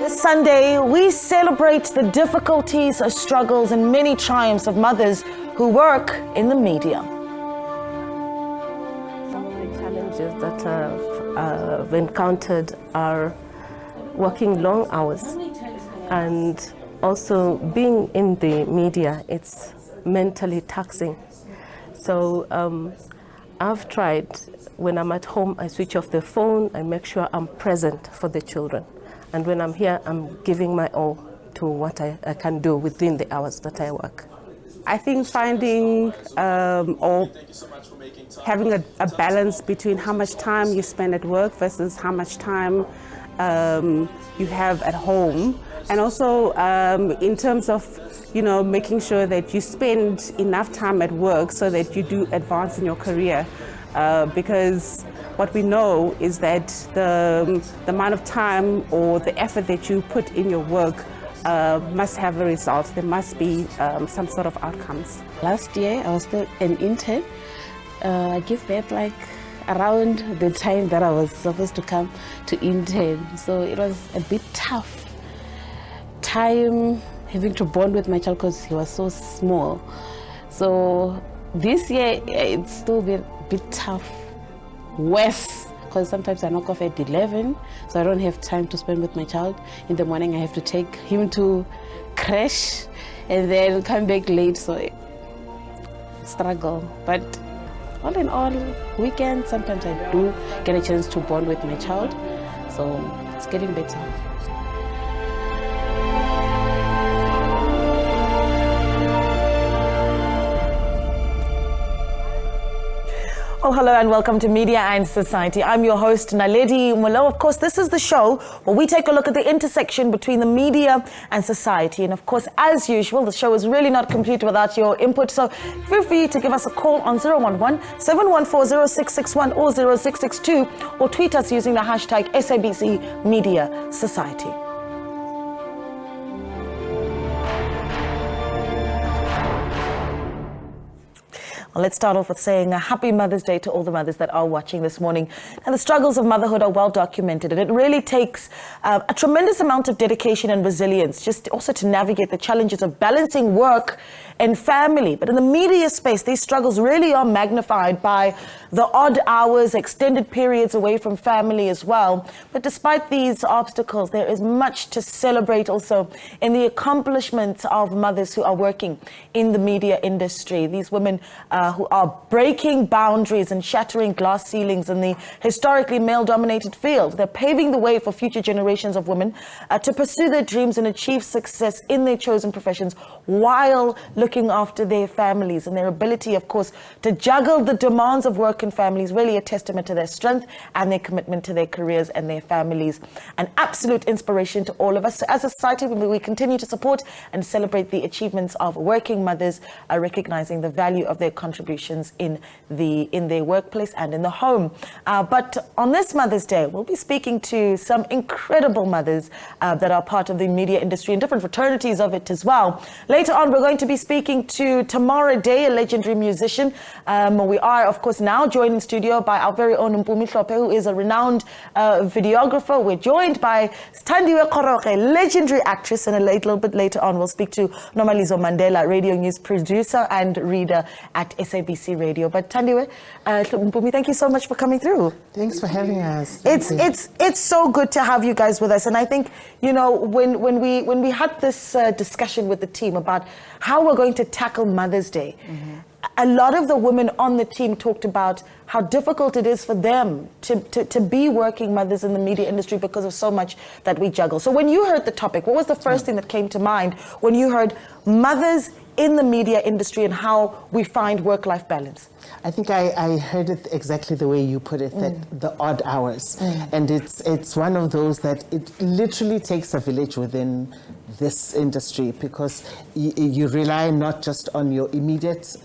This Sunday, we celebrate the difficulties, struggles, and many triumphs of mothers who work in the media. Some of the challenges that I've encountered are working long hours, and also being in the media, it's mentally taxing. So I've tried, when I'm at home, I switch off the phone, I make sure I'm present for the children. And when I'm here, I'm giving my all to what I can do within the hours that I work. I think finding or having a balance between how much time you spend at work versus how much time you have at home. And also in terms of, making sure that you spend enough time at work so that you do advance in your career. Because what we know is that the amount of time or the effort that you put in your work must have a result. There must be some sort of outcomes. Last year, I was still an intern. I gave birth like around the time that I was supposed to come to intern. So it was a bit tough time having to bond with my child because he was so small. So this year, it's still been a bit tough, worse, because sometimes I knock off at 11, so I don't have time to spend with my child. In the morning, I have to take him to crash and then come back late, so struggle. But all in all, weekends, sometimes I do get a chance to bond with my child, so it's getting better. Oh, hello and welcome to Media and Society. I'm your host, Naledi Mulo. Of course, this is the show where we take a look at the intersection between the media and society. And of course, as usual, the show is really not complete without your input. So feel free to give us a call on 011-714-0661 or 0662 or tweet us using the hashtag SABC Media Society. Well, let's start off with saying a happy Mother's Day to all the mothers that are watching this morning. And the struggles of motherhood are well documented, and it really takes a tremendous amount of dedication and resilience just also to navigate the challenges of balancing work and family. But in the media space, these struggles really are magnified by the odd hours, extended periods away from family as well. But despite these obstacles, there is much to celebrate also in the accomplishments of mothers who are working in the media industry. These women who are breaking boundaries and shattering glass ceilings in the historically male-dominated field. They're paving the way for future generations of women to pursue their dreams and achieve success in their chosen professions while looking after their families. And their ability, of course, to juggle the demands of work and family is really a testament to their strength and their commitment to their careers and their families. An absolute inspiration to all of us. So as a society, we continue to support and celebrate the achievements of working mothers, recognizing the value of their contributions in their workplace and in the home. But on this Mother's Day, we'll be speaking to some incredible mothers that are part of the media industry and different fraternities of it as well. Later on, we're going to be speaking to Tamara Day, a legendary musician. We are, of course, now joined in studio by our very own Mpumi Hlophe, who is a renowned videographer. We're joined by Thandiwe Koroge, a legendary actress, and a little bit later on, we'll speak to Nomalizo Mandela, radio news producer and reader at SABC Radio. But Thandiwe, Mpumi, thank you so much for coming through. Thanks for having us. It's so good to have you guys with us. And I think, when we had this discussion with the team about how we're going to tackle Mother's Day, a lot of the women on the team talked about how difficult it is for them to be working mothers in the media industry because of so much that we juggle. So when you heard the topic, what was the first thing that came to mind when you heard mothers in the media industry and how we find work-life balance? I think I heard it exactly the way you put it, that the odd hours. And it's one of those that it literally takes a village within this industry, because you rely not just on your immediate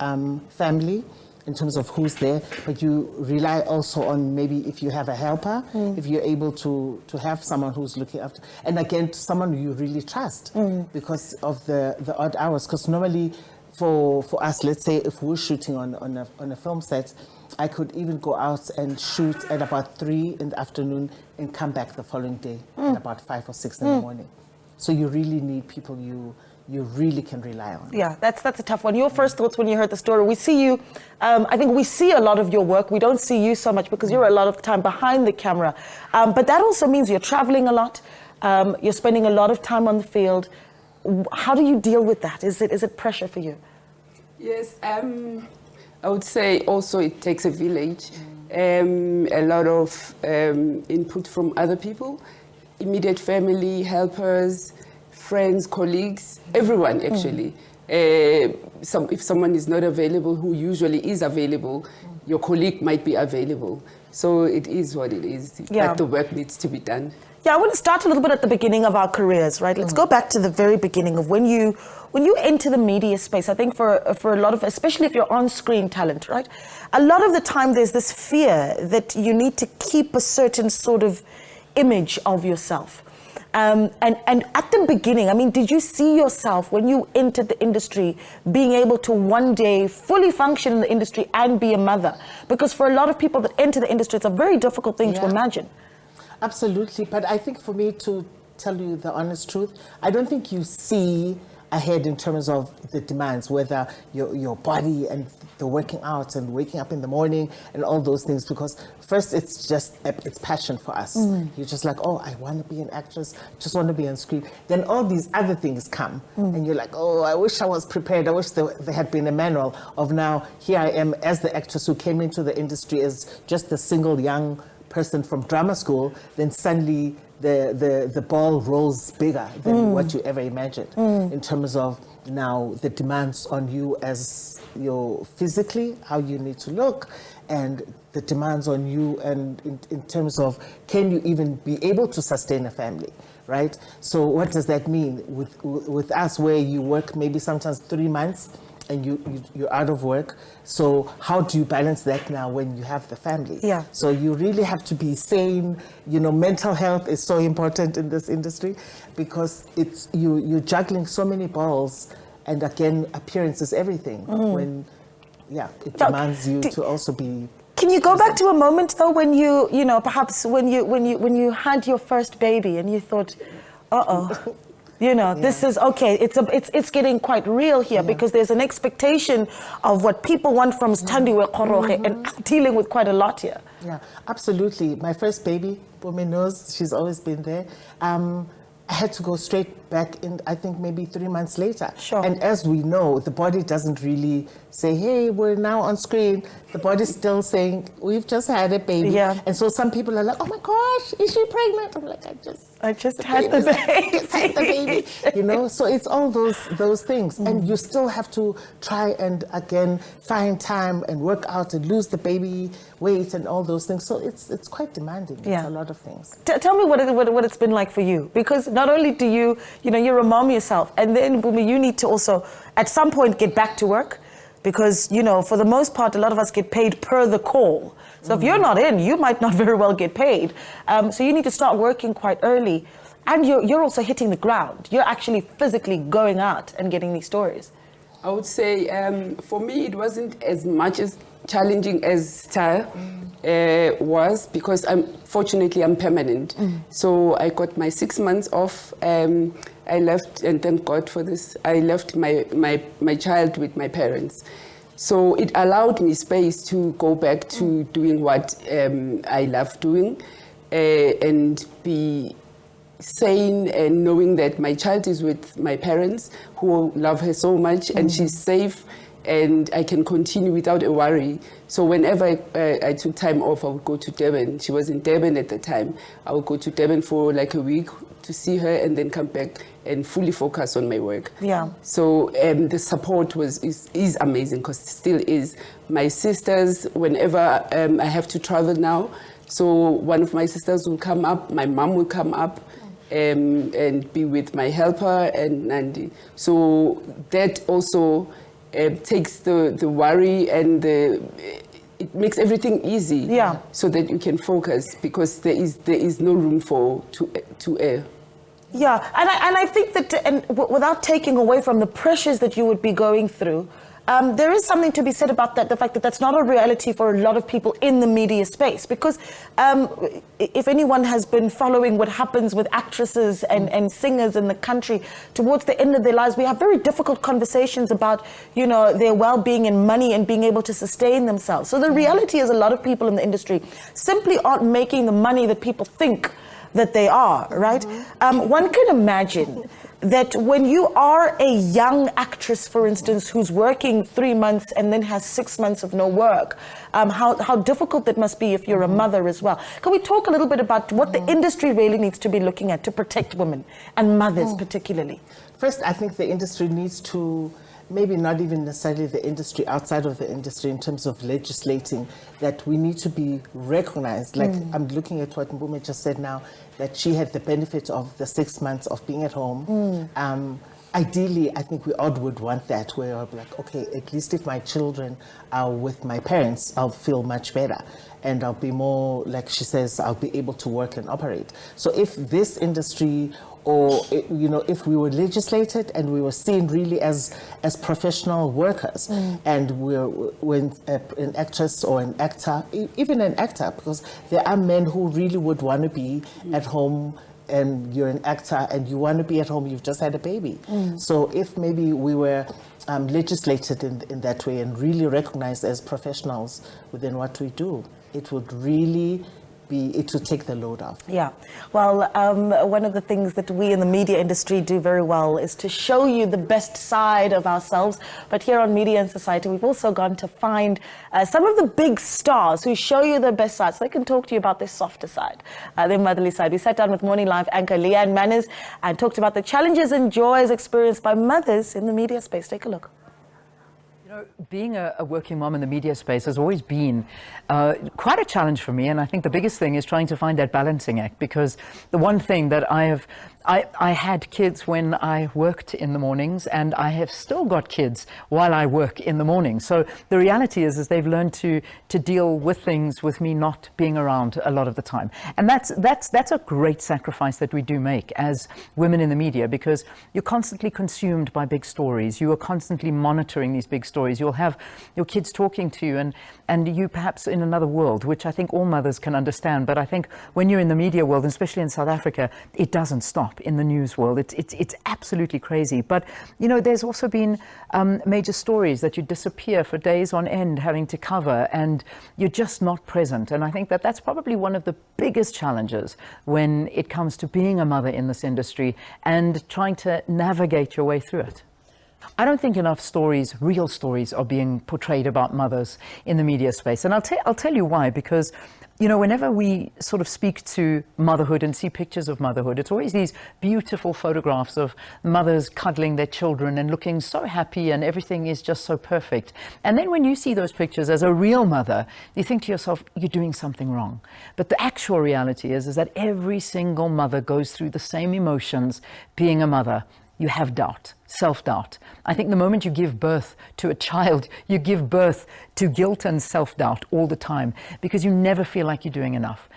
family in terms of who's there, but you rely also on maybe if you have a helper, if you're able to have someone who's looking after, and again, someone you really trust because of the odd hours, because normally for us, let's say if we're shooting on a film set, I could even go out and shoot at about 3 in the afternoon and come back the following day at about 5 or 6 in the morning. So you really need people you really can rely on. Yeah, that's a tough one. Your first thoughts when you heard the story? We see you, I think we see a lot of your work. We don't see you so much because you're a lot of the time behind the camera. But that also means you're traveling a lot. You're spending a lot of time on the field. How do you deal with that? Is it pressure for you? Yes, I would say also it takes a village, a lot of input from other people, immediate family, helpers, friends, colleagues, everyone actually. If someone is not available, who usually is available, your colleague might be available. So it is what it is, Yeah. but the work needs to be done. Yeah, I want to start a little bit at the beginning of our careers, right? Let's go back to the very beginning of when you enter the media space. I think for a lot of, especially if you're on-screen talent, right? A lot of the time there's this fear that you need to keep a certain sort of image of yourself. And at the beginning, I mean, did you see yourself when you entered the industry being able to one day fully function in the industry and be a mother? Because for a lot of people that enter the industry, it's a very difficult thing to imagine. Absolutely, but I think for me, to tell you the honest truth, I don't think you see ahead in terms of the demands, whether your body and the working out and waking up in the morning and all those things, because first it's passion for us. You're just like, oh, I want to be an actress, just want to be on screen. Then all these other things come and you're like, oh, I wish I was prepared. I wish there had been a manual of now, here I am as the actress who came into the industry as just a single young person from drama school, then suddenly the ball rolls bigger than what you ever imagined in terms of now the demands on you as your physically, how you need to look, and the demands on you and in terms of can you even be able to sustain a family, right? So what does that mean with us, where you work maybe sometimes 3 months and you're out of work? So how do you balance that now when you have the family? Yeah. So you really have to be sane. You know, mental health is so important in this industry because it's you're juggling so many balls, and again, appearance is everything. When it demands you to also be. Can you go back to a moment though when you know, perhaps when you had your first baby and you thought, uh-oh. You know, this is okay. It's getting quite real here because there's an expectation of what people want from Standiwe Koroge and dealing with quite a lot here. Yeah, absolutely. My first baby, Bouwer knows, she's always been there. I had to go straight back in, I think maybe 3 months later. Sure. And as we know, the body doesn't really say, hey, we're now on screen. The body's still saying, we've just had a baby. Yeah. And so some people are like, oh my gosh, is she pregnant? I'm like, I just had the baby. Just had the baby. You know, so it's all those things. And you still have to try and again find time and work out and lose the baby weight and all those things. So it's quite demanding. Yeah. It's a lot of things. Tell me what it's been like for you, because not only do you're a mom yourself, and then Bouwer, you need to also at some point get back to work, because for the most part a lot of us get paid per the call. So if you're not in, you might not very well get paid. So you need to start working quite early, and you're also hitting the ground. You're actually physically going out and getting these stories. I would say for me it wasn't as much as challenging as Taya was, because fortunately I'm permanent. So I got my 6 months off. I left, and thank God for this, I left my child with my parents. So it allowed me space to go back to doing what I love doing and be sane, and knowing that my child is with my parents who love her so much and she's safe, and I can continue without a worry. So whenever I took time off, I would go to Durban. She was in Durban at the time. I would go to Durban for like a week to see her and then come back and fully focus on my work. Yeah. So the support is amazing, because it still is. My sisters, whenever I have to travel now, so one of my sisters will come up, my mom will come up, and be with my helper, and so that also takes the worry, and it makes everything easy. Yeah. So that you can focus, because there is no room to err. Yeah, and I think that, without taking away from the pressures that you would be going through, there is something to be said about that, the fact that that's not a reality for a lot of people in the media space. Because if anyone has been following what happens with actresses and singers in the country towards the end of their lives, we have very difficult conversations about, their well-being and money and being able to sustain themselves. So the reality is a lot of people in the industry simply aren't making the money that people think that they are, right? One can imagine that when you are a young actress, for instance, who's working 3 months and then has 6 months of no work, how difficult that must be if you're a mother as well. Can we talk a little bit about what the industry really needs to be looking at to protect women and mothers particularly? First, I think the industry needs to, maybe not even necessarily the industry, outside of the industry, in terms of legislating, that we need to be recognized. Like I'm looking at what Bouwer just said now, that she had the benefit of the 6 months of being at home. Ideally, I think we all would want that, where I'll be like, okay, at least if my children are with my parents, I'll feel much better. And I'll be more, like she says, I'll be able to work and operate. So if this industry, or if we were legislated and we were seen really as professional workers, and when an actress or an actor, even an actor, because there are men who really would want to be at home, and you're an actor and you want to be at home, you've just had a baby. So if maybe we were legislated in that way and really recognized as professionals within what we do, it would really it to take the load off. Yeah, well, one of the things that we in the media industry do very well is to show you the best side of ourselves. But here on Media and Society, we've also gone to find some of the big stars who show you their best side, so they can talk to you about their softer side, their motherly side. We sat down with Morning Live anchor Leanne Manas and talked about the challenges and joys experienced by mothers in the media space. Take a look. Being a working mom in the media space has always been quite a challenge for me, and I think the biggest thing is trying to find that balancing act, because the one thing that I had kids when I worked in the mornings, and I have still got kids while I work in the morning. So the reality is they've learned to deal with things with me not being around a lot of the time. And that's a great sacrifice that we do make as women in the media, because you're constantly consumed by big stories. You are constantly monitoring these big stories. You'll have your kids talking to you, and you perhaps in another world, which I think all mothers can understand. But I think when you're in the media world, especially in South Africa, it doesn't stop. In the news world, it's absolutely crazy. But there's also been major stories that you disappear for days on end having to cover, and you're just not present. And I think that that's probably one of the biggest challenges when it comes to being a mother in this industry and trying to navigate your way through it. I don't think enough stories, real stories, are being portrayed about mothers in the media space. And I'll tell you why, because whenever we sort of speak to motherhood and see pictures of motherhood, it's always these beautiful photographs of mothers cuddling their children and looking so happy, and everything is just so perfect. And then when you see those pictures as a real mother, you think to yourself, you're doing something wrong. But the actual reality is that every single mother goes through the same emotions being a mother. You have doubt, self-doubt. I think the moment you give birth to a child, you give birth to guilt and self-doubt all the time, because you never feel like you're doing enough.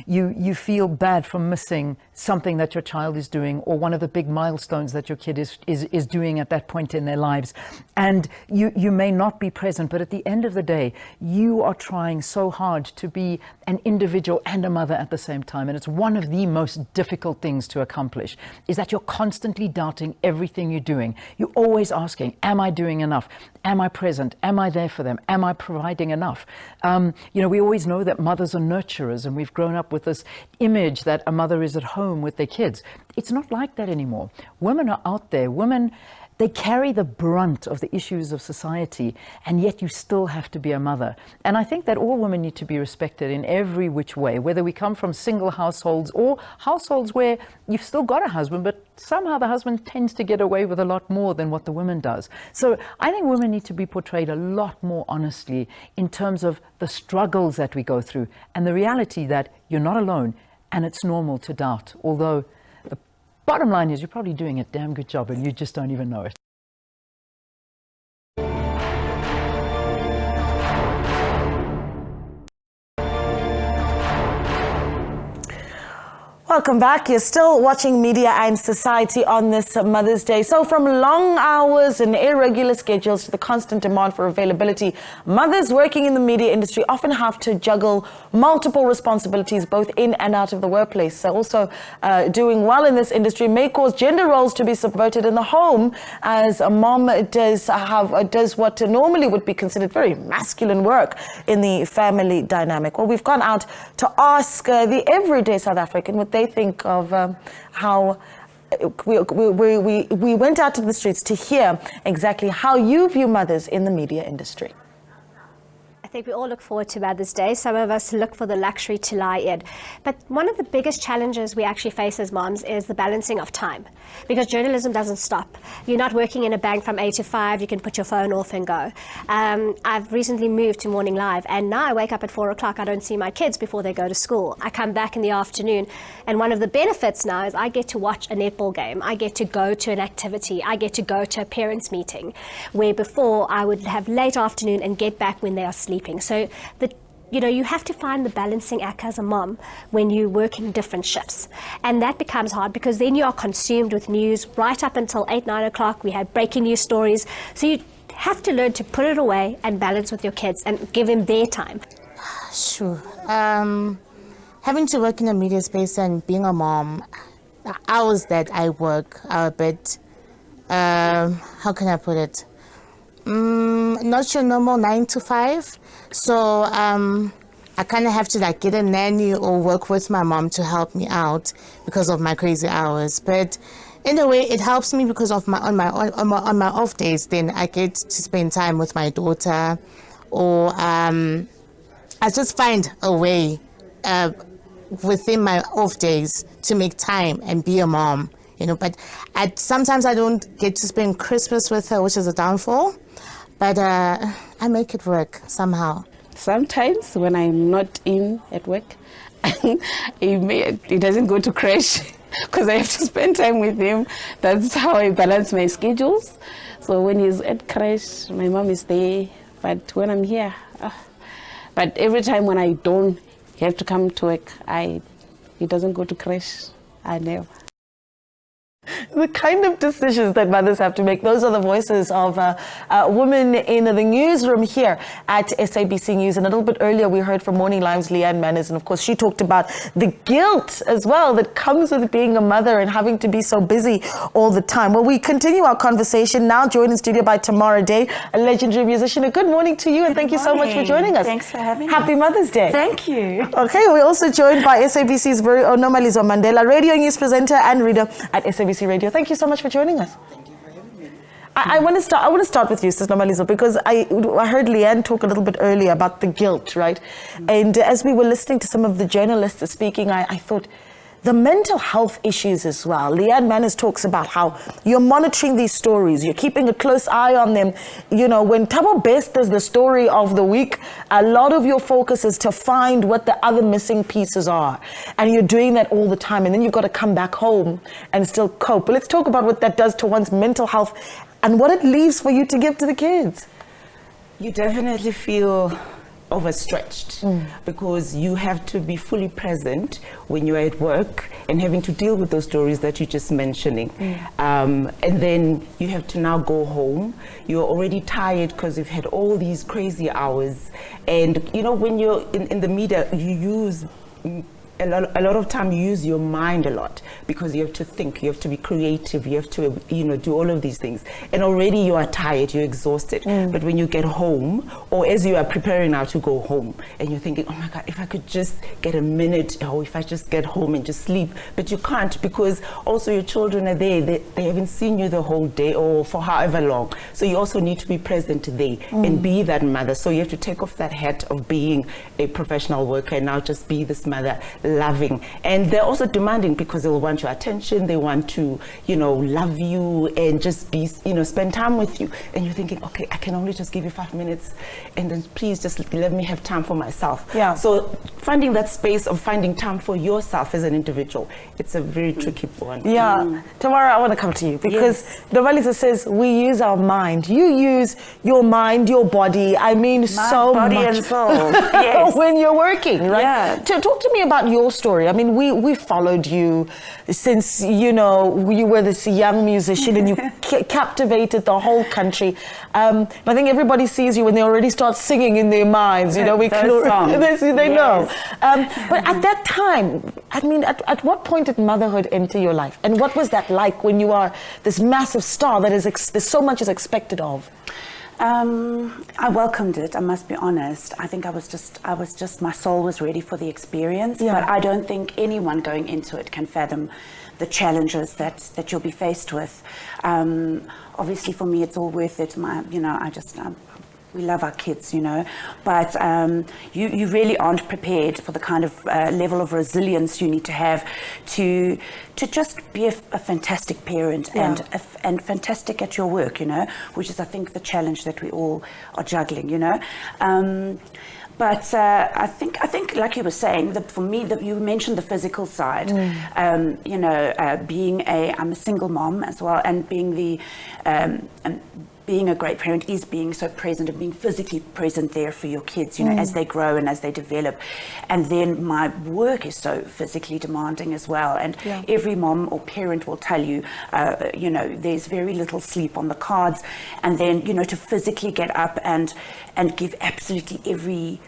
You feel bad for missing something that your child is doing, or one of the big milestones that your kid is doing at that point in their lives. And you may not be present, but at the end of the day, you are trying so hard to be an individual and a mother at the same time. And it's one of the most difficult things to accomplish, is that you're constantly doubting everything you're doing. You're always asking, am I doing enough? Am I present? Am I there for them? Am I providing enough? We always know that mothers are nurturers, and we've grown up with this image that a mother is at home with their kids. It's not like that anymore. Women are out there. Women, they carry the brunt of the issues of society, and yet you still have to be a mother. And I think that all women need to be respected in every which way, whether we come from single households or households where you've still got a husband, but somehow the husband tends to get away with a lot more than what the woman does. So I think women need to be portrayed a lot more honestly in terms of the struggles that we go through, and the reality that you're not alone, and it's normal to doubt, although the bottom line is you're probably doing a damn good job and you just don't even know it. Welcome back. You're still watching Media and Society on this Mother's Day. So from long hours and irregular schedules to the constant demand for availability, mothers working in the media industry often have to juggle multiple responsibilities both in and out of the workplace. So also doing well in this industry may cause gender roles to be subverted in the home, as a mom does what normally would be considered very masculine work in the family dynamic. Well, we've gone out to ask the everyday South African what they think of how we went out to the streets to hear exactly how you view mothers in the media industry. I think we all look forward to Mother's Day. Some of us look for the luxury to lie in. But one of the biggest challenges we actually face as moms is the balancing of time, because journalism doesn't stop. You're not working in a bank from 8 to 5. You can put your phone off and go. I've recently moved to Morning Live, and now I wake up at 4 o'clock. I don't see my kids before they go to school. I come back in the afternoon, and one of the benefits now is I get to watch a netball game. I get to go to an activity. I get to go to a parents' meeting, where before I would have late afternoon and get back when they are sleeping. So you have to find the balancing act as a mom when you're working different shifts. And that becomes hard because then you are consumed with news right up until 8, 9 o'clock. We have breaking news stories. So you have to learn to put it away and balance with your kids and give them their time. Sure. Having to work in a media space and being a mom, the hours that I work are a bit, how can I put it? Not your normal 9 to 5. So I kind of have to get a nanny or work with my mom to help me out because of my crazy hours. But in a way, it helps me because of on my off days. Then I get to spend time with my daughter, or I just find a way within my off days to make time and be a mom. But sometimes I don't get to spend Christmas with her, which is a downfall. But I make it work somehow. Sometimes when I'm not in at work, it doesn't go to crash because I have to spend time with him. That's how I balance my schedules. So when he's at crash, my mom is there. But when I'm here, but every time when I don't have to come to work, it doesn't go to crash. I never. The kind of decisions that mothers have to make. Those are the voices of women in the newsroom here at SABC News. And a little bit earlier, we heard from Morning Live's Leanne Manas. And of course, she talked about the guilt as well that comes with being a mother and having to be so busy all the time. Well, we continue our conversation now, joined in studio by Tamara Day, a legendary musician. A good morning to you, and thank you so much for joining us. Thanks for having us. Happy Mother's Day. Thank you. Okay, we're also joined by SABC's very own Nomalizo Mandela, radio news presenter and reader at SABC Radio. Thank you so much for joining us. Thank you for having me. I want to start with you, Sis Nomalizo, because I heard Leanne talk a little bit earlier about the guilt, right? Mm-hmm. And as we were listening to some of the journalists speaking, I thought the mental health issues as well. Leanne Manas talks about how you're monitoring these stories, you're keeping a close eye on them. When Tabo Best does the story of the week, a lot of your focus is to find what the other missing pieces are. And you're doing that all the time. And then you've got to come back home and still cope. But let's talk about what that does to one's mental health and what it leaves for you to give to the kids. You definitely feel overstretched because you have to be fully present when you're at work and having to deal with those stories that you're just mentioning. And then you have to now go home. You're already tired because you've had all these crazy hours. And when you're in the media, you use a lot of time you use your mind a lot because you have to think, you have to be creative, you have to do all of these things, and already you are tired, you're exhausted. But when you get home, or as you are preparing now to go home, and you're thinking, oh my God, if I could just get a minute, or if I just get home and just sleep, but you can't because also your children are there, they haven't seen you the whole day or for however long, so you also need to be present there and be that mother. So you have to take off that hat of being a professional worker and now just be this mother, loving. And they're also demanding because they'll want your attention, they want to love you and just be spend time with you, and you're thinking, okay, I can only just give you 5 minutes, and then please just let me have time for myself. So finding that space of finding time for yourself as an individual, it's a very tricky one. Tamara, I want to come to you because Nomalizo says we use our mind. You use your mind, your body, so body much and soul. Yes. when you're working, right? Talk to me about your your story. I mean, we followed you since, you were this young musician and you captivated the whole country. I think everybody sees you when they already start singing in their minds, they know. But at that time, I mean, at what point did motherhood enter your life? And what was that like when you are this massive star that there's so much is expected of? I welcomed it, I must be honest. I think I was just, my soul was ready for the experience, but I don't think anyone going into it can fathom the challenges that you'll be faced with. Obviously for me, it's all worth it. We love our kids, but you really aren't prepared for the kind of level of resilience you need to have to just be a fantastic parent and fantastic at your work, which is, I think, the challenge that we all are juggling, But I think, like you were saying, that for me, you mentioned the physical side. I'm a single mom as well, and being a great parent is being so present and being physically present there for your kids, as they grow and as they develop. And then my work is so physically demanding as well. And every mom or parent will tell you, there's very little sleep on the cards. And then, to physically get up and give absolutely every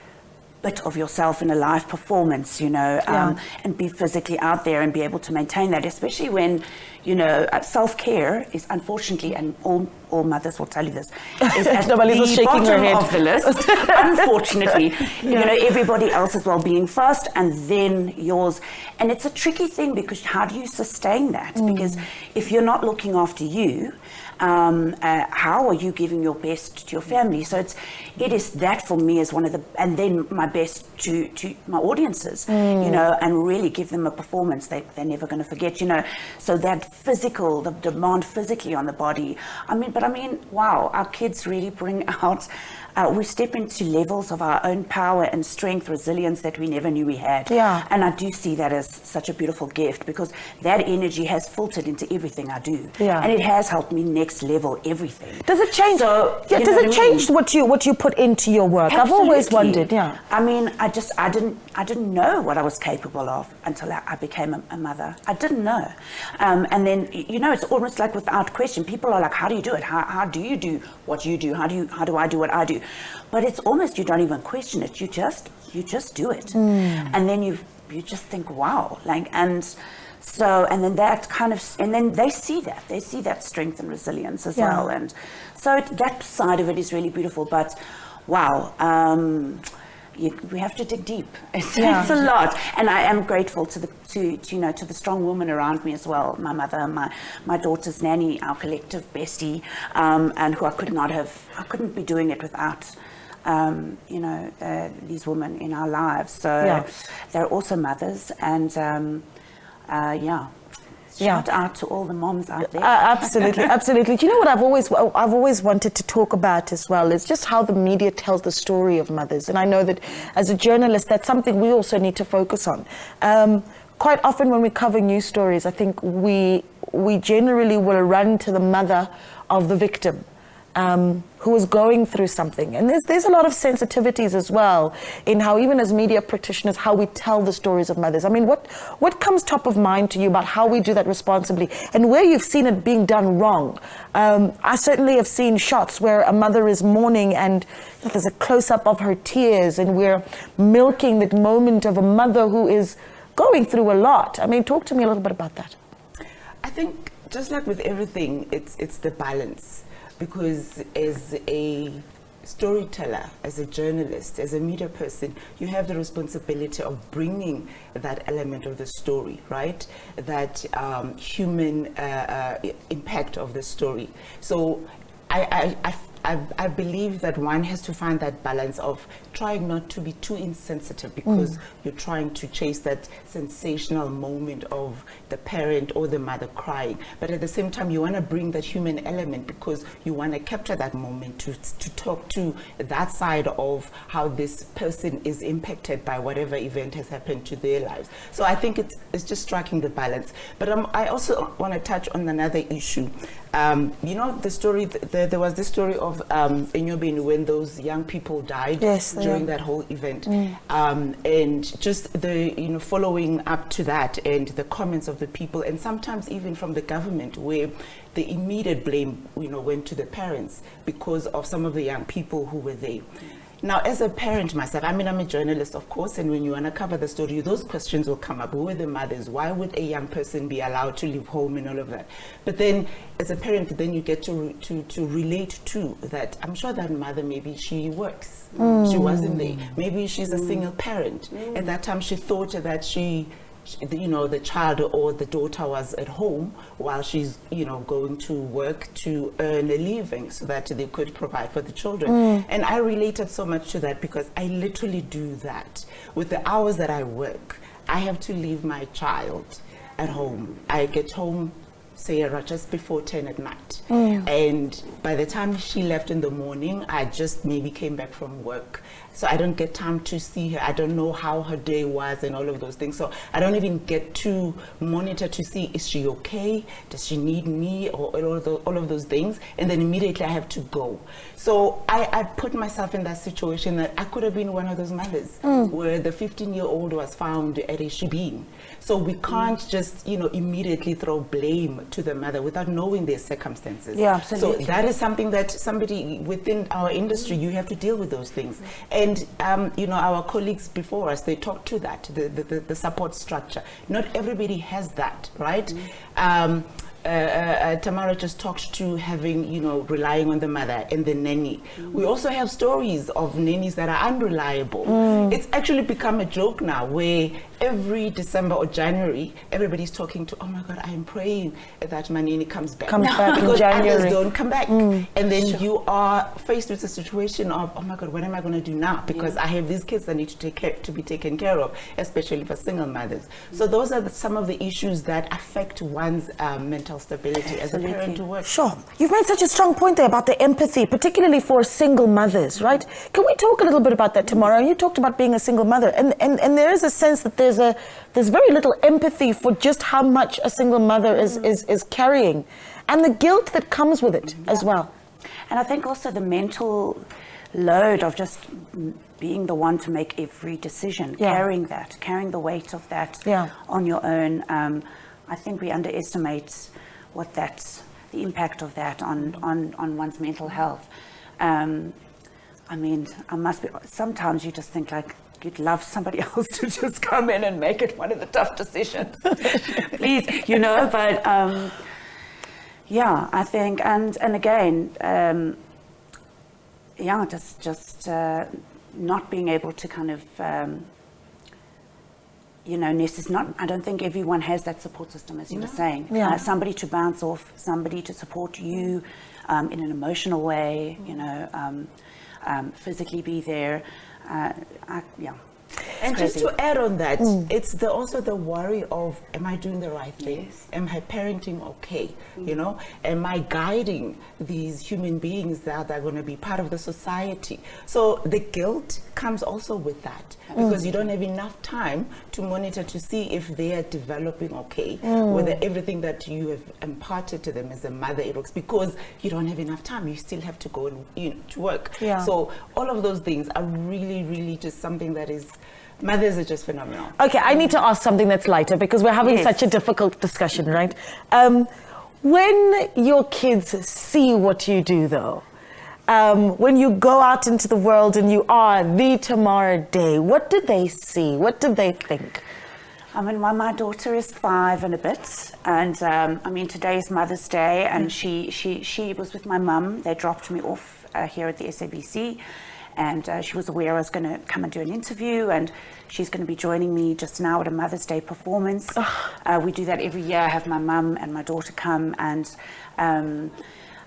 bit of yourself in a live performance, and be physically out there and be able to maintain that, especially when, self-care is, unfortunately, and all mothers will tell you this, is at the bottom of the list. Unfortunately, everybody else's well-being first and then yours. And it's a tricky thing, because how do you sustain that? Because if you're not looking after you, how are you giving your best to your family? So it is that for me is one of the, and then my best to my audiences, and really give them a performance they're never going to forget, So that physical, the demand physically on the body. I mean, wow, our kids really bring out, we step into levels of our own power and strength, resilience that we never knew we had. Yeah. And I do see that as such a beautiful gift, because that energy has filtered into everything I do. Yeah. And it has helped me next level everything. Does it change? Does it change what you put into your work? Absolutely. I've always wondered. Yeah. I mean, I didn't know what I was capable of until I became a mother. I didn't know. And then, it's almost like without question, people are like, how do you do it? How do you do what you do? How do I do what I do? But it's almost, you don't even question it. You just do it. And then you just think, wow, and then that kind of, and then they see that strength and resilience as well. And so that side of it is really beautiful, but wow, we have to dig deep. It's a lot, and I am grateful to the strong women around me as well. My mother, my daughter's nanny, our collective bestie, and who I couldn't be doing it without. These women in our lives. So they're also mothers, and shout out to all the moms out there. Absolutely, absolutely. Do you know what I've always wanted to talk about as well is just how the media tells the story of mothers. And I know that as a journalist, that's something we also need to focus on. Quite often when we cover news stories, I think we generally will run to the mother of the victim. Who is going through something. And there's a lot of sensitivities as well in how, even as media practitioners, how we tell the stories of mothers. I mean, what comes top of mind to you about how we do that responsibly and where you've seen it being done wrong? I certainly have seen shots where a mother is mourning and there's a close-up of her tears, and we're milking that moment of a mother who is going through a lot. I mean, talk to me a little bit about that. I think, just like with everything, it's the balance. Because as a storyteller, as a journalist, as a media person, you have the responsibility of bringing that element of the story, right? That human impact of the story. So I believe that one has to find that balance of trying not to be too insensitive, because you're trying to chase that sensational moment of the parent or the mother crying. But at the same time, you want to bring that human element, because you want to capture that moment to talk to that side of how this person is impacted by whatever event has happened to their lives. So I think it's just striking the balance. But I also want to touch on another issue. The story, there was this story of of Enyobeni when those young people died during that whole event, and just the following up to that and the comments of the people, and sometimes even from the government, where the immediate blame went to the parents because of some of the young people who were there. Now, as a parent myself, I mean, I'm a journalist, of course, and when you want to cover the story, those questions will come up. Who were the mothers? Why would a young person be allowed to leave home and all of that? But then, as a parent, then you get to relate to that. I'm sure that mother, maybe she works. She wasn't there. Maybe she's a single parent. At that time, she thought that the child or the daughter was at home while she's going to work to earn a living so that they could provide for the children. And I related so much to that because I literally do that. With the hours that I work, I have to leave my child at home. I get home, say, just before 10 at night. And by the time she left in the morning, I just maybe came back from work. So I don't get time to see her. I don't know how her day was and all of those things. So I don't even get to monitor to see, is she okay? Does she need me? Or all of those things. And then immediately I have to go. So I put myself in that situation that I could have been one of those mothers where the 15-year-old was found at a shebeen. So we can't just, immediately throw blame to the mother without knowing their circumstances. Yeah, absolutely. So that is something that somebody within our industry, you have to deal with those things. And, our colleagues before us, they talked to that, the support structure. Not everybody has that, right? Tamara just talked to having, relying on the mother and the nanny. We also have stories of nannies that are unreliable. It's actually become a joke now where every December or January, everybody's talking to, oh my God, I am praying that my nanny comes back. Because in January. Others don't come back. And then you are faced with a situation of, oh my God, what am I going to do now? Because I have these kids that need to be taken care of, especially for single mothers. So those are some of the issues that affect one's mental stability as a parent to work. Sure. You've made such a strong point there about the empathy, particularly for single mothers, right? Can we talk a little bit about that tomorrow? You talked about being a single mother, and there is a sense that there's very little empathy for just how much a single mother is carrying, and the guilt that comes with it as well. And I think also the mental load of just being the one to make every decision, carrying the weight of that on your own. I think we underestimate the impact of that on one's mental health. I mean, sometimes you just think like you'd love somebody else to just come in and make it one of the tough decisions. Please, but I think, and again, just not being able to kind of, I don't think everyone has that support system, as you were saying. Somebody to bounce off, somebody to support you in an emotional way, physically be there. And just to add on that, it's also the worry of, am I doing the right thing? Am I parenting okay? Am I guiding these human beings that are going to be part of the society? So the guilt comes also with that, because you don't have enough time to monitor to see if they are developing okay, whether everything that you have imparted to them as a mother, it works, because you don't have enough time. You still have to go to work. So all of those things are really, really just something that is, mothers are just phenomenal. Okay, I need to ask something that's lighter, because we're having such a difficult discussion, right? When your kids see what you do, though, when you go out into the world and you are the Tamara Day, what do they see? What do they think? I mean, my daughter is 5 and a bit, and today is Mother's Day, and she was with my mum. They dropped me off here at the SABC, and she was aware I was going to come and do an interview, and she's going to be joining me just now at a Mother's Day performance. We do that every year. I have my mum and my daughter come, and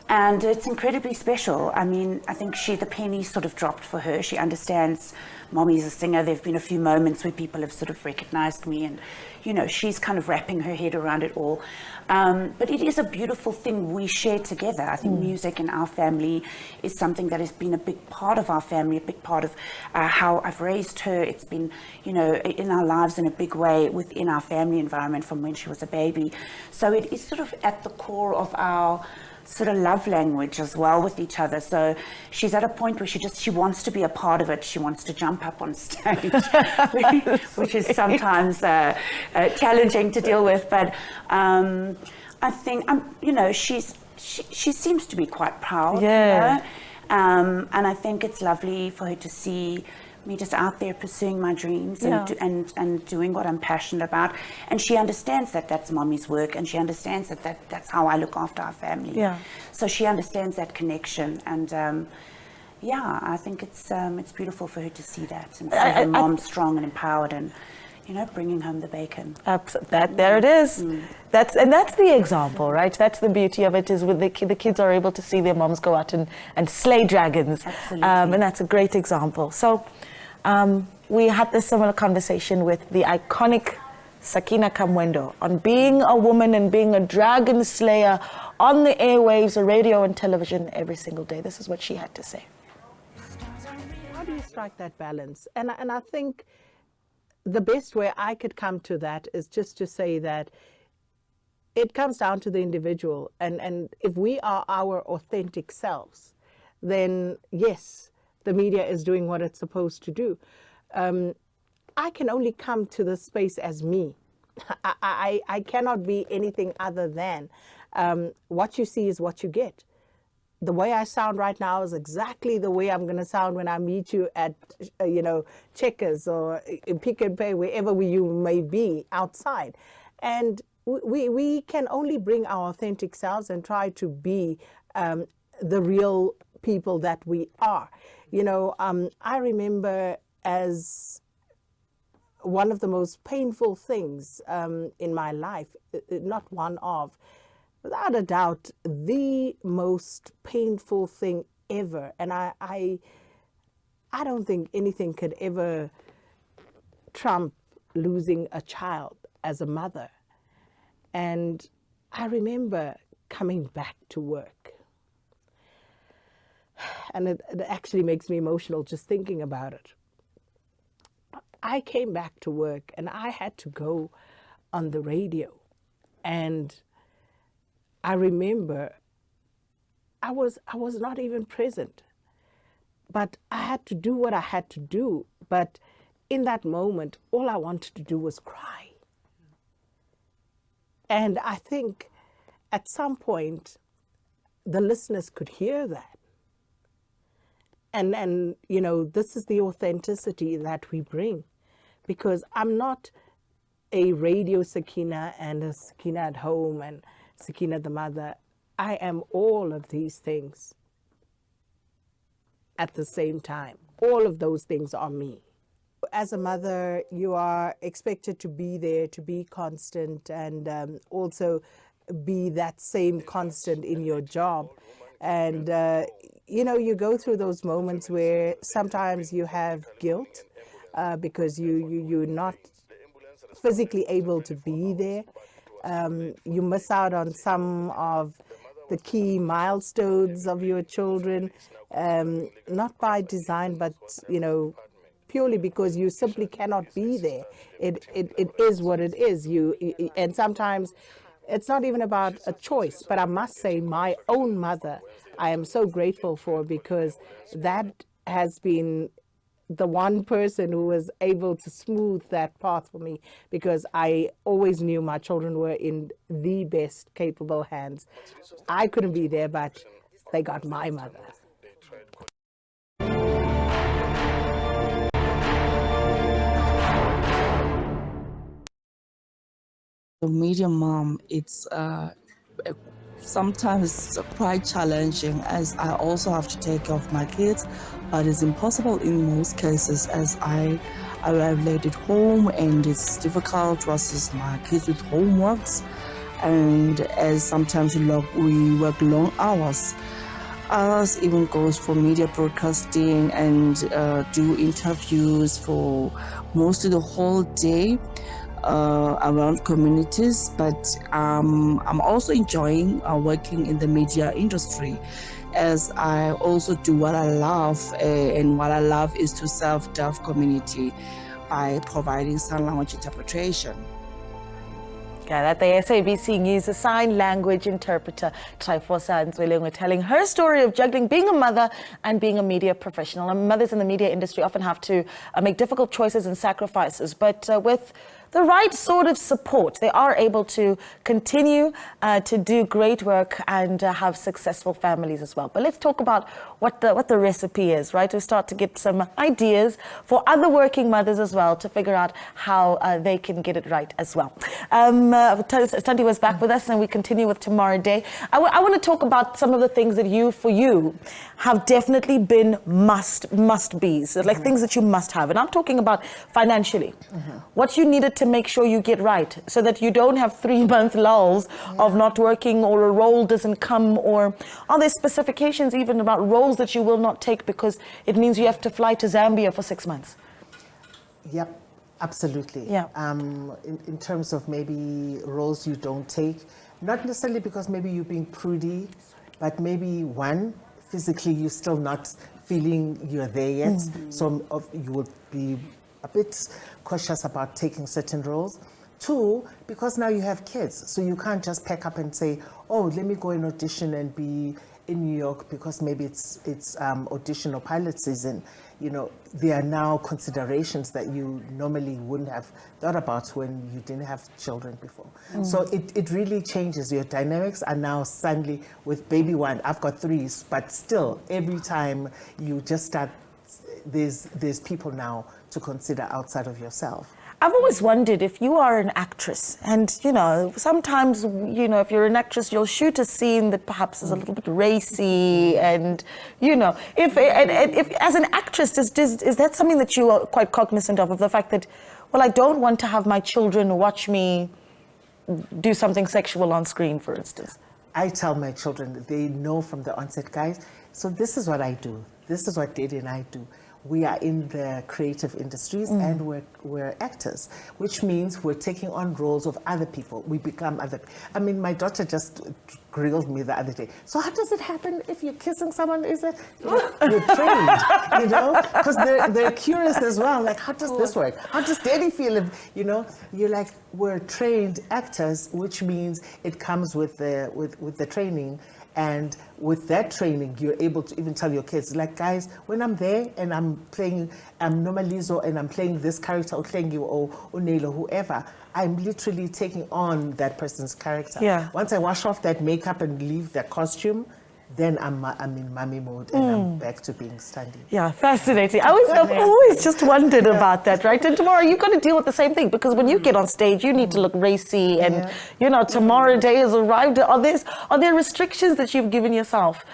it's incredibly special. I mean, I think the penny sort of dropped for her. She understands Mommy's a singer. There have been a few moments where people have sort of recognized me, and, she's kind of wrapping her head around it all. But it is a beautiful thing we share together. I think music in our family is something that has been a big part of our family, a big part of how I've raised her. It's been, in our lives in a big way within our family environment from when she was a baby. So it is sort of at the core of our sort of love language as well with each other. So she's at a point where she wants to be a part of it. She wants to jump up on stage, which is sometimes challenging to deal with. But I think, you know, she seems to be quite proud. Yeah. You know? And I think it's lovely for her to see me just out there pursuing my dreams and doing what I'm passionate about. And she understands that that's mommy's work, and she understands that that's how I look after our family. Yeah. So she understands that connection, and I think it's beautiful for her to see that and see her mom strong and empowered, and you know, bringing home the bacon. There it is. That's the example, right? That's the beauty of it, is with the kids are able to see their moms go out and slay dragons. Absolutely. And that's a great example. So we had this similar conversation with the iconic Sakina Kamwendo on being a woman and being a dragon slayer on the airwaves, radio and television every single day. This is what she had to say. How do you strike that balance? And I think the best way I could come to that is just to say that it comes down to the individual. And if we are our authentic selves, then yes, the media is doing what it's supposed to do. I can only come to this space as me. I cannot be anything other than what you see is what you get. The way I sound right now is exactly the way I'm going to sound when I meet you at, Checkers or Pick and Pay, wherever you may be outside. And we can only bring our authentic selves and try to be the real people that we are. I remember as one of the most painful things in my life, not one of, without a doubt, the most painful thing ever. And I don't think anything could ever trump losing a child as a mother. And I remember coming back to work. And it actually makes me emotional just thinking about it. I came back to work and I had to go on the radio. And I remember I was not even present, but I had to do what I had to do. But in that moment, all I wanted to do was cry. And I think at some point, the listeners could hear that. And this is the authenticity that we bring, because I'm not a radio Sakina and a Sakina at home and Sakina the mother. I am all of these things at the same time. All of those things are me. As a mother, you are expected to be there, to be constant, and also be that same constant in your job. And, you go through those moments where sometimes you have guilt because you're not physically able to be there. You miss out on some of the key milestones of your children, not by design, but, purely because you simply cannot be there. It is what it is. And sometimes it's not even about a choice, but I must say my own mother, I am so grateful for, because that has been the one person who was able to smooth that path for me, because I always knew my children were in the best capable hands. I couldn't be there, but they got my mother. The media mom, it's sometimes quite challenging, as I also have to take care of my kids, but it's impossible in most cases, as I arrive late at home and it's difficult to assist my kids with homeworks, and as sometimes we work long hours. Ours even goes for media broadcasting and do interviews for mostly the whole day around communities, but I'm also enjoying working in the media industry, as I also do what I love, and what I love is to serve deaf community by providing sign language interpretation. Yeah, that the SABC News sign language interpreter Taifosa Nzwelengwe telling her story of juggling being a mother and being a media professional. And mothers in the media industry often have to make difficult choices and sacrifices, but with the right sort of support, they are able to continue to do great work and have successful families as well. But let's talk about what the recipe is, right? We start to get some ideas for other working mothers as well to figure out how they can get it right as well. Standi was back with us, and we continue with Tomorrow Day. I want to talk about some of the things that for you have definitely been must-be's, like things that you must have. And I'm talking about financially. What you needed to make sure you get right so that you don't have 3-month lulls of not working, or a role doesn't come, or are there specifications even about roles that you will not take because it means you have to fly to Zambia for 6 months? Yep, absolutely. Yeah. In terms of maybe roles you don't take, not necessarily because maybe you're being prudy, but maybe one, physically you're still not feeling you're there yet. So you would be a bit cautious about taking certain roles. 2, because now you have kids, so you can't just pack up and say, oh, let me go and audition and be in New York because maybe it's audition or pilot season. You know, there are now considerations that you normally wouldn't have thought about when you didn't have children before. So it really changes. Your dynamics are now suddenly, with baby one, I've got 3s, but still, every time you just start, there's people now to consider outside of yourself. I've always wondered if you are an actress, and sometimes if you're an actress, you'll shoot a scene that perhaps is a little bit racy, and if as an actress, is that something that you are quite cognizant of the fact that, well, I don't want to have my children watch me do something sexual on screen, for instance? I tell my children, they know from the onset, guys, so this is what I do. This is what Daddy and I do. We are in the creative industries and we're actors, which means we're taking on roles of other people. We become other. I mean, my daughter just grilled me the other day. So how does it happen if you're kissing someone? Is it you're trained, Because they're curious as well. Like, how does this work? How does Daddy feel? If, you're like, we're trained actors, which means it comes with the training. And with that training, you're able to even tell your kids, like, guys, when I'm there and I'm playing Nomalizo and I'm playing this character, or Klengi or Unelo, whoever, I'm literally taking on that person's character. Yeah. Once I wash off that makeup and leave that costume, then I'm in mommy mode and I'm back to being Standi. Yeah, fascinating. I've always just wondered about that, right? And tomorrow you've got to deal with the same thing, because when you get on stage, you need to look racy, and Tomorrow Day has arrived. Are there restrictions that you've given yourself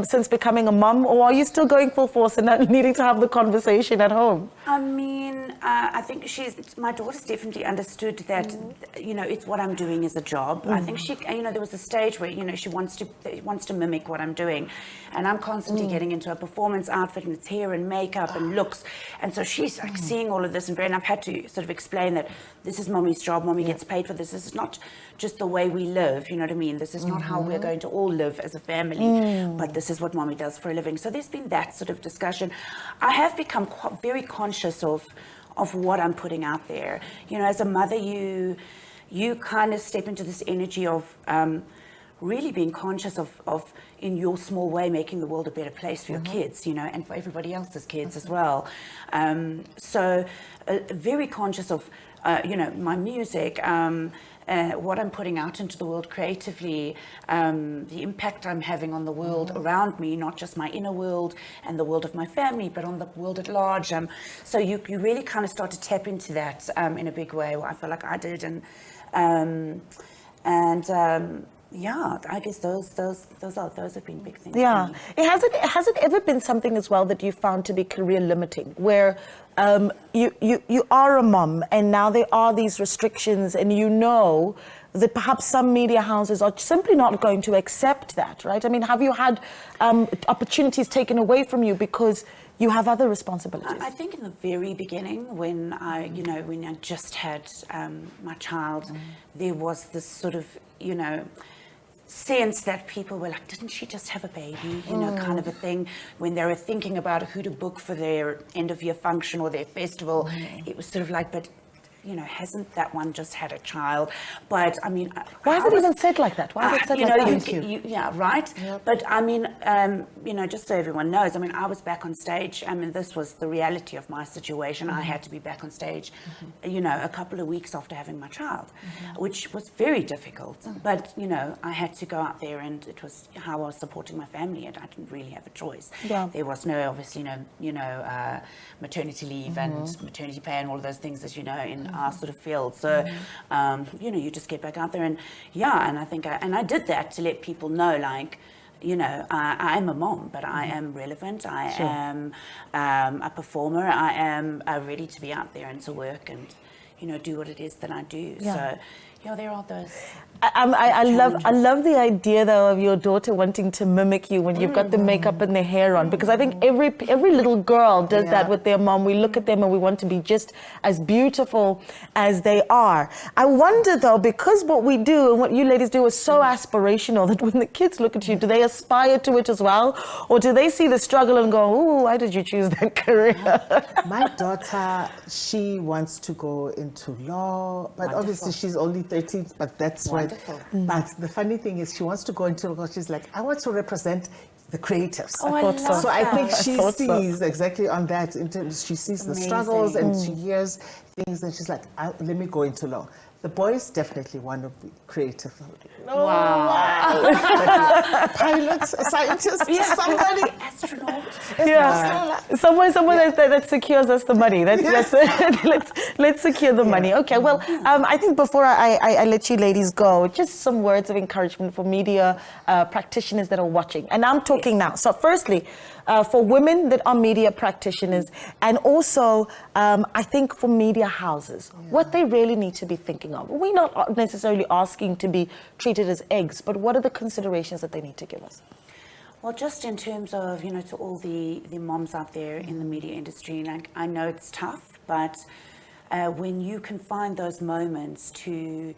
since becoming a mum, or are you still going full force and not needing to have the conversation at home? I mean, I think my daughter's definitely understood that, it's what I'm doing is a job. I think she, there was a stage where, she wants to mimic what I'm doing, and I'm constantly getting into a performance outfit, and it's hair and makeup and looks, and so she's like seeing all of this, and I've had to sort of explain that this is mommy's job. Mommy gets paid for this. This is not just the way we live. You know what I mean? This is not how we're going to all live as a family, but this is what mommy does for a living. So there's been that sort of discussion. I have become very conscious of what I'm putting out there. As a mother, you kind of step into this energy of really being conscious of in your small way making the world a better place for your kids, and for everybody else's kids as well. So very conscious of my music, what I'm putting out into the world creatively, the impact I'm having on the world around me, not just my inner world and the world of my family, but on the world at large. So you really kind of start to tap into that in a big way. I feel like I did, yeah, I guess those have been big things. Yeah, for me. Has it ever been something as well that you found to be career limiting, where you are a mom and now there are these restrictions, and that perhaps some media houses are simply not going to accept that, right? I mean, have you had opportunities taken away from you because you have other responsibilities? I think in the very beginning, when I just had my child, there was this sort of, sense that people were like, didn't she just have a baby? Kind of a thing. When they were thinking about who to book for their end of year function or their festival, it was sort of like, but hasn't that one just had a child? But I mean, why is it even said like that? Why is it said like that? Yeah, right. Yep. But I mean, just so everyone knows, I mean, I was back on stage. I mean, this was the reality of my situation. I had to be back on stage, a couple of weeks after having my child, which was very difficult. But I had to go out there, and it was how I was supporting my family, and I didn't really have a choice. Yeah. There was obviously no maternity leave and maternity pay and all of those things that in our sort of field. So you just get back out there, and I think I did that to let people know, like, I am a mom, but I am relevant. I am a performer. I am ready to be out there and to work and do what it is that I do. So there are those. I love the idea though of your daughter wanting to mimic you when you've got the makeup and the hair on, because I think every little girl does that with their mom. We look at them and we want to be just as beautiful as they are. I wonder though, because what we do and what you ladies do is so aspirational, that when the kids look at you, do they aspire to it as well, or do they see the struggle and go, "Oh, why did you choose that career?" My daughter, she wants to go into law, but obviously she's only 13, but that's why. But the funny thing is, she wants to go into law. She's like, I want to represent the creatives. So I think she sees exactly on that. In terms, she sees the struggles and she hears things, and she's like, let me go into law. The boys definitely want to be creative. Wow. Pilots, scientists, somebody. Astronaut. Someone that secures us the money. Let's secure the money. Okay, well, I think before I let you ladies go, just some words of encouragement for media practitioners that are watching. And I'm talking now. So firstly, for women that are media practitioners, and also I think for media houses, what they really need to be thinking of. We're not necessarily asking to be treated as eggs, but what are the considerations that they need to give us? Well, just in terms of, to all the moms out there in the media industry, like, I know it's tough, but when you can find those moments to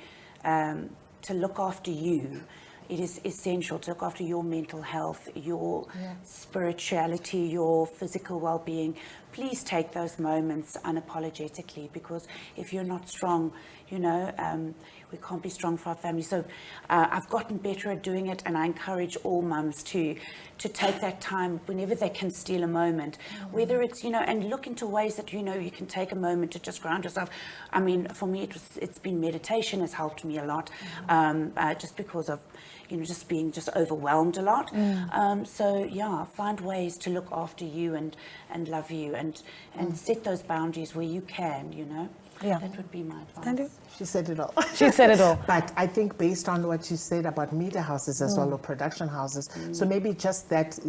look after you, it is essential to look after your mental health, your spirituality, your physical well-being. Please take those moments unapologetically, because if you're not strong, we can't be strong for our family. So I've gotten better at doing it, and I encourage all mums to take that time whenever they can steal a moment, whether it's, and look into ways that, you can take a moment to just ground yourself. I mean, for me, it's been meditation has helped me a lot, just because of, just being overwhelmed a lot. So find ways to look after you and love you and set those boundaries where you can, That would be my advice. She said it all. She said it all. But I think based on what you said about media houses as well, or production houses, so maybe just that,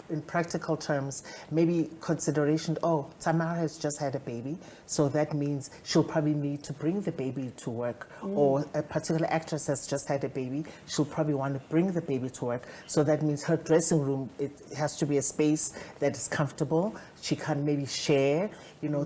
in practical terms, maybe consideration, Tamara has just had a baby, so that means she'll probably need to bring the baby to work, or a particular actress has just had a baby, she'll probably want to bring the baby to work, so that means her dressing room, it has to be a space that is comfortable, she can maybe share,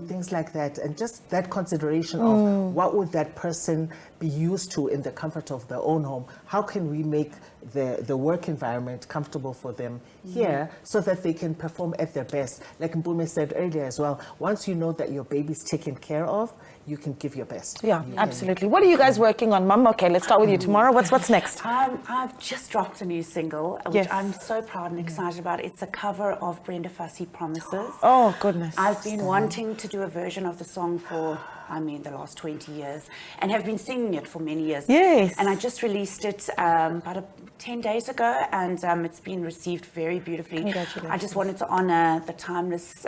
things like that, and just that consideration of what would that person be used to in the comfort of their own home. How can we make the work environment comfortable for them here, so that they can perform at their best? Like Mpume said earlier as well, once you know that your baby's taken care of, you can give your best. Yeah, absolutely. What are you guys working on, Mum? Okay, let's start with you. Tomorrow, what's next? I've just dropped a new single, which I'm so proud and excited about. It's a cover of Brenda Fassie, Promises. Oh, goodness. I've been wanting to do a version of the song for, the last 20 years, and have been singing it for many years. Yes. And I just released it about 10 days ago, and it's been received very beautifully. Congratulations. I just wanted to honor the timeless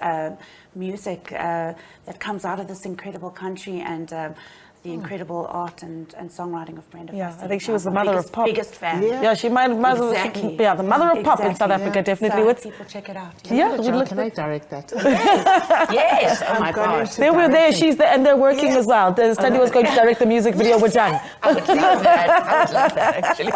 music that comes out of this incredible country, and the incredible art and songwriting of Brenda Fassie. I think she was the mother of pop. Biggest fan. She might the mother of pop in South Africa, definitely. So people check it out. Can I direct that? Yes. Oh my gosh. They were there. She's there, and they're working as well. The study was going to direct the music video. We're done. I would love that. Actually.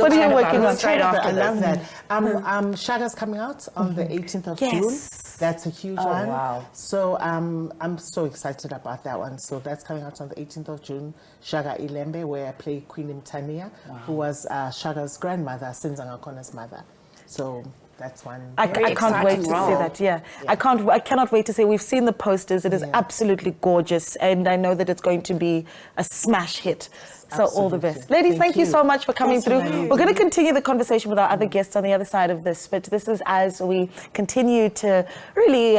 What are you working on? Straight after I love that. Shaga's coming out on the 18th of June. That's a huge one. Wow. So I'm so excited about that one. So that's coming out on the 18th of June. Shaga Ilembe, where I play Queen Mtania, who was Shaga's grandmother, Sinzangakona's mother. So That's one. I can't wait to see that. Yeah. I cannot wait to see. We've seen the posters. It is absolutely gorgeous, and I know that it's going to be a smash hit. So all the best. Ladies, thank you so much for coming through. We're going to continue the conversation with our other guests on the other side of this, but this is as we continue to really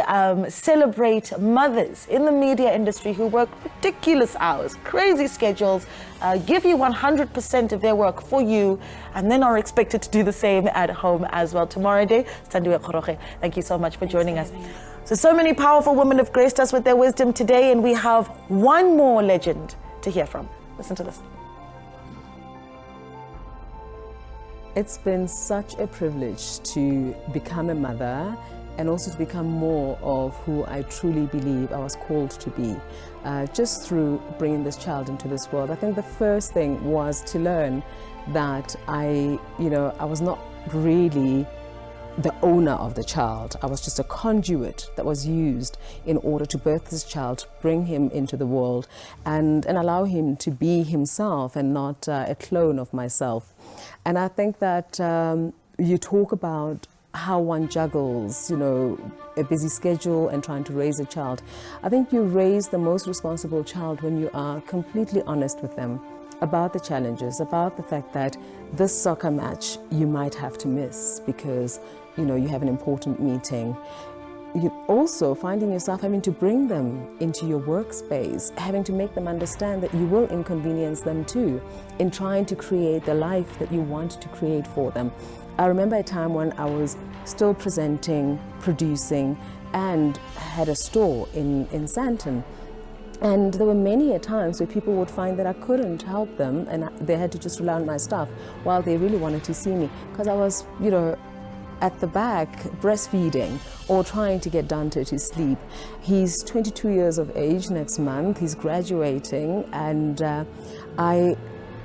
celebrate mothers in the media industry who work ridiculous hours, crazy schedules, give you 100% of their work for you, and then are expected to do the same at home as well. Tomorrow day, thank you so much for joining us. So many powerful women have graced us with their wisdom today, and we have one more legend to hear from. Listen to this. It's been such a privilege to become a mother and also to become more of who I truly believe I was called to be, just through bringing this child into this world. I think the first thing was to learn that I was not really the owner of the child. I was just a conduit that was used in order to birth this child, bring him into the world, and allow him to be himself and not a clone of myself. And I think that you talk about how one juggles, a busy schedule and trying to raise a child. I think you raise the most responsible child when you are completely honest with them about the challenges, about the fact that this soccer match you might have to miss because you have an important meeting. You're also finding yourself having to bring them into your workspace, having to make them understand that you will inconvenience them too in trying to create the life that you want to create for them. I remember a time when I was still presenting, producing, and had a store in Sandton. And there were many a times where people would find that I couldn't help them and they had to just rely on my staff while they really wanted to see me because I was, at the back breastfeeding or trying to get Dante to sleep. He's 22 years of age next month. He's graduating, and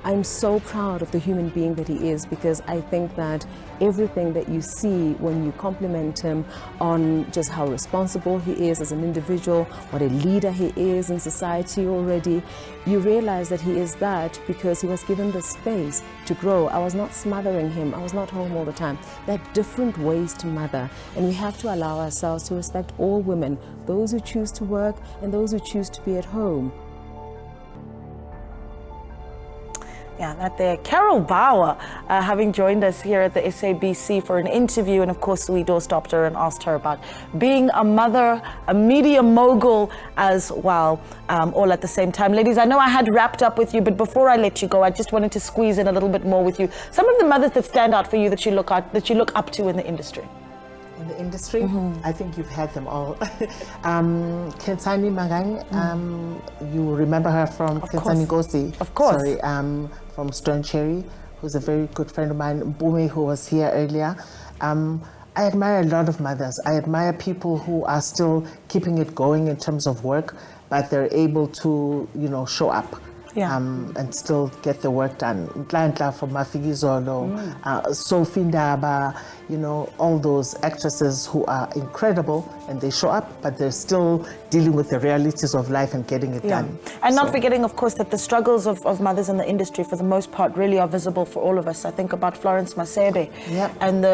I'm so proud of the human being that he is, because I think that everything that you see when you compliment him on just how responsible he is as an individual, what a leader he is in society already, you realize that he is that because he was given the space to grow. I was not smothering him. I was not home all the time. There are different ways to mother, and we have to allow ourselves to respect all women, those who choose to work and those who choose to be at home. Yeah, that there. Carol Bouwer, having joined us here at the SABC for an interview, and of course we doorstopped her and asked her about being a mother, a media mogul as well, all at the same time. Ladies, I know I had wrapped up with you, but before I let you go, I just wanted to squeeze in a little bit more with you. Some of the mothers that stand out for you that you look up to in the industry. In the industry, I think you've had them all. Kensani Magang, you remember her from Kensani Gosi. Of course. Sorry, from Stone Cherry, who's a very good friend of mine. Bouwer, who was here earlier. I admire a lot of mothers. I admire people who are still keeping it going in terms of work, but they're able to, show up. Yeah. And still get the work done. Ntlantla from Mafigizolo, Sophie Ndaba, all those actresses who are incredible and they show up, but they're still dealing with the realities of life and getting it done. And not forgetting, of course, that the struggles of mothers in the industry, for the most part, really are visible for all of us. I think about Florence Masebe and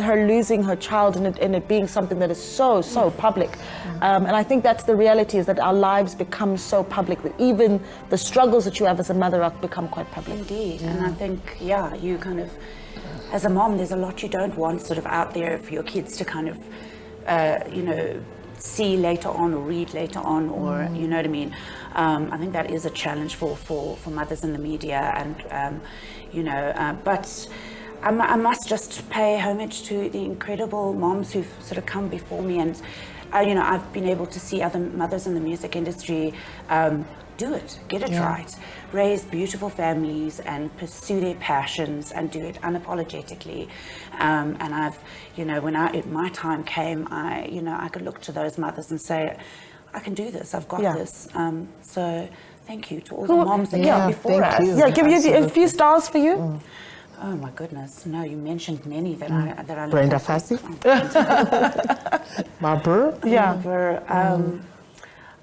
her losing her child and it being something that is so public. And I think that's the reality, is that our lives become so public that even the struggles that you have as a mother have become quite public. Indeed. And I think, you kind of, as a mom, there's a lot you don't want sort of out there for your kids to kind of, see later on or read later on, or you know what I mean. I think that is a challenge for mothers in the media, and but I must just pay homage to the incredible moms who've sort of come before me, and I've been able to see other mothers in the music industry do it, get it right, raise beautiful families and pursue their passions and do it unapologetically. And I've, when my time came, I could look to those mothers and say, I can do this, I've got this. So thank you to all the moms that came before us. Yeah, give you a few stars for you. Oh my goodness! No, you mentioned many that I. Brenda Fassie. Bouwer. Bouwer.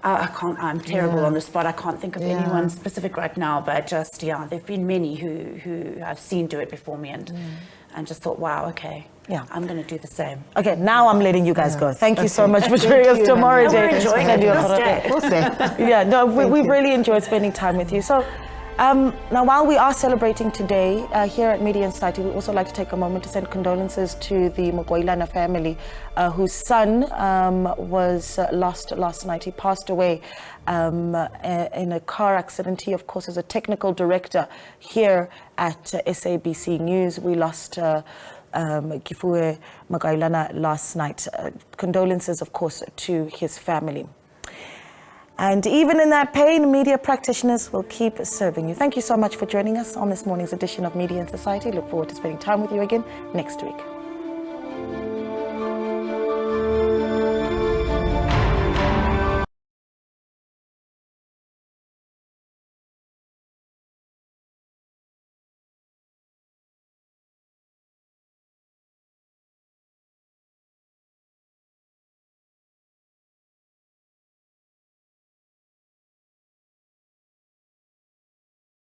I can't. I'm terrible on the spot. I can't think of anyone specific right now. But just there've been many who I've seen do it before me, and just thought, wow, okay. I'm going to do the same. Okay, now I'm letting you guys go. Thank you so much for joining us tomorrow, And we're Jay. enjoying it. We'll stay. Yeah, no, we've really enjoyed spending time with you. So, now while we are celebrating today here at Media and Society, we also like to take a moment to send condolences to the Mogoilana family, whose son was lost last night. He passed away in a car accident. He, of course, is a technical director here at SABC News. We lost Kifue Mogoilana last night. Condolences, of course, to his family. And even in that pain, media practitioners will keep serving you. Thank you so much for joining us on this morning's edition of Media and Society. Look forward to spending time with you again next week.